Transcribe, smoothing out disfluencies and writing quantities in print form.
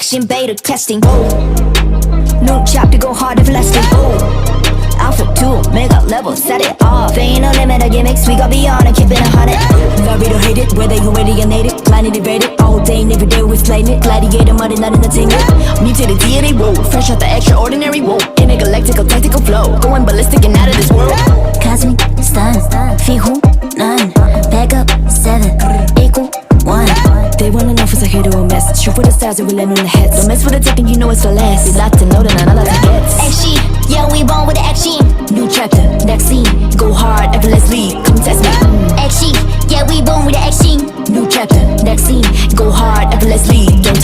action beta testing. 눈 잡히고 hard everlasting. Alpha 2 mega level set it off. Ain't no limit of gimmicks, we gon' be on it, keeping it 100. Love it or hate it, whether you ready or native. Planet invaded, all day, every day we explain it. Gladiator, muddy, not entertainment. Me to the DNA, whoa. Fresh out the extraordinary, whoa. Intergalactical, tactical flow. Going ballistic and out of this world. Cosmic stun, fihu none. Back up 7 equal 1. They wanna know if it's a hit or a mess. Shoot for the stars and we land on the heads. Don't mess with the tech and you know it's for less. We like to know that none of that gets. Action, yeah, we born with the action. New chapter, next scene. Go hard, effortlessly, come test me. Action, yeah, we born with the action. New chapter, next scene. Go hard, effortlessly, don't